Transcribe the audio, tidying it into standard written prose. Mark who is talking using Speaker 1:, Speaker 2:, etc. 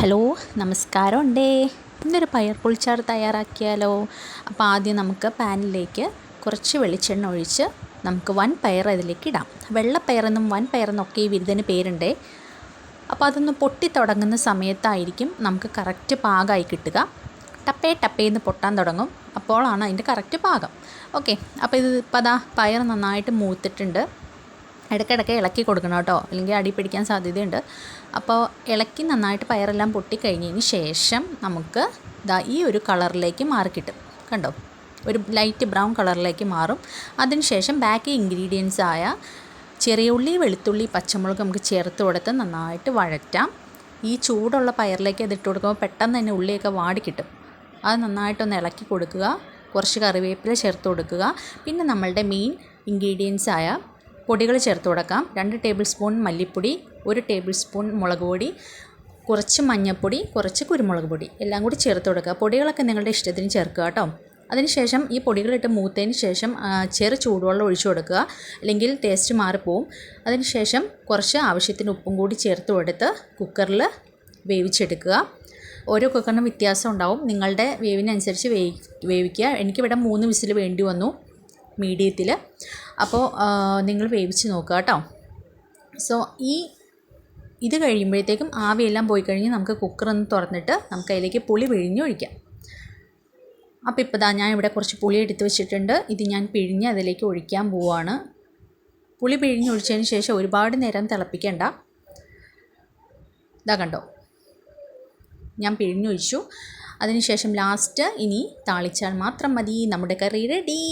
Speaker 1: Hello, നമസ്കാരമുണ്ടേ. ഇന്നൊരു പയർ പുളിച്ചാറ് തയ്യാറാക്കിയാലോ? അപ്പോൾ ആദ്യം നമുക്ക് പാനിലേക്ക് കുറച്ച് വെളിച്ചെണ്ണ ഒഴിച്ച് നമുക്ക് വൻപയർ അതിലേക്ക് ഇടാം. വെള്ളപ്പയറെന്നും വൻപയറെന്നൊക്കെ ഈ വിരുദ്ധന് പേരുണ്ടേ. അപ്പോൾ അതൊന്ന് പൊട്ടി തുടങ്ങുന്ന സമയത്തായിരിക്കും നമുക്ക് കറക്റ്റ് പാകമായി കിട്ടുക. ടപ്പേന്ന് പൊട്ടാൻ തുടങ്ങും. അപ്പോഴാണ് അതിൻ്റെ കറക്റ്റ് പാകം. ഓക്കെ, അപ്പോൾ ഇപ്പോൾ അതാ പയർ നന്നായിട്ട് മൂത്തിട്ടുണ്ട്. ഇടയ്ക്കിടയ്ക്ക് ഇളക്കി കൊടുക്കണം കേട്ടോ, അല്ലെങ്കിൽ അടി പിടിക്കാൻ സാധ്യതയുണ്ട്. അപ്പോൾ ഇളക്കി നന്നായിട്ട് പയറെല്ലാം പൊട്ടിക്കഴിഞ്ഞതിന് ശേഷം നമുക്ക് ഈ ഒരു കളറിലേക്ക് മാറിക്കിട്ടും. കണ്ടോ, ഒരു ലൈറ്റ് ബ്രൗൺ കളറിലേക്ക് മാറും. അതിനുശേഷം ബാക്കി ഇൻഗ്രീഡിയൻസ് ആയ ചെറിയ ഉള്ളി, വെളുത്തുള്ളി, പച്ചമുളക് നമുക്ക് ചേർത്ത് കൊടുത്ത് നന്നായിട്ട് വഴറ്റാം. ഈ ചൂടുള്ള പയറിലേക്ക് അതിട്ട് കൊടുക്കുമ്പോൾ പെട്ടെന്ന് തന്നെ ഉള്ളിയൊക്കെ വാടിക്കിട്ടും. അത് നന്നായിട്ടൊന്ന് ഇളക്കി കൊടുക്കുക. കുറച്ച് കറിവേപ്പില ചേർത്ത് കൊടുക്കുക. പിന്നെ നമ്മളുടെ മെയിൻ ഇൻഗ്രീഡിയൻസ് ആയ പൊടികൾ ചേർത്ത് കൊടുക്കാം. 2 ടേബിൾ സ്പൂൺ മല്ലിപ്പൊടി, 1 ടേബിൾ സ്പൂൺ മുളക് പൊടി, കുറച്ച് മഞ്ഞൾപ്പൊടി, കുറച്ച് കുരുമുളക് പൊടി എല്ലാം കൂടി ചേർത്ത് കൊടുക്കുക. പൊടികളൊക്കെ നിങ്ങളുടെ ഇഷ്ടത്തിന് ചേർക്കുക കേട്ടോ. അതിനുശേഷം ഈ പൊടികളിട്ട് മൂത്തതിന് ശേഷം ചെറു ചൂടുവെള്ളം ഒഴിച്ചു കൊടുക്കുക, അല്ലെങ്കിൽ ടേസ്റ്റ് മാറിപ്പോവും. അതിനുശേഷം കുറച്ച് ആവശ്യത്തിന് ഉപ്പും കൂടി ചേർത്ത് കൊടുത്ത് കുക്കറിൽ വേവിച്ചെടുക്കുക. ഓരോ കുക്കറിനും വ്യത്യാസം ഉണ്ടാവും. നിങ്ങളുടെ വേവിനനുസരിച്ച് വേവിക്കുക. എനിക്കിവിടെ 3 വിസിൽ വേണ്ടി വന്നു മീഡിയത്തിൽ. അപ്പോൾ നിങ്ങൾ വേവിച്ച് നോക്കുക കേട്ടോ. സോ ഇത് കഴിയുമ്പോഴത്തേക്കും ആവിയെല്ലാം പോയി കഴിഞ്ഞ് നമുക്ക് കുക്കറൊന്ന് തുറന്നിട്ട് നമുക്ക് അതിലേക്ക് പുളി പിഴിഞ്ഞൊഴിക്കാം. അപ്പോൾ ഇപ്പോൾ ഞാൻ ഇവിടെ കുറച്ച് പുളി എടുത്ത് വെച്ചിട്ടുണ്ട്. ഇത് ഞാൻ പിഴിഞ്ഞ് അതിലേക്ക് ഒഴിക്കാൻ പോവുകയാണ്. പുളി പിഴിഞ്ഞൊഴിച്ചതിന് ശേഷം ഒരുപാട് നേരം തിളപ്പിക്കേണ്ട. കണ്ടോ, ഞാൻ പിഴിഞ്ഞൊഴിച്ചു. അതിനുശേഷം ലാസ്റ്റ് ഇനി താളിച്ചാൽ മാത്രം മതി. നമ്മുടെ കറി റെഡി.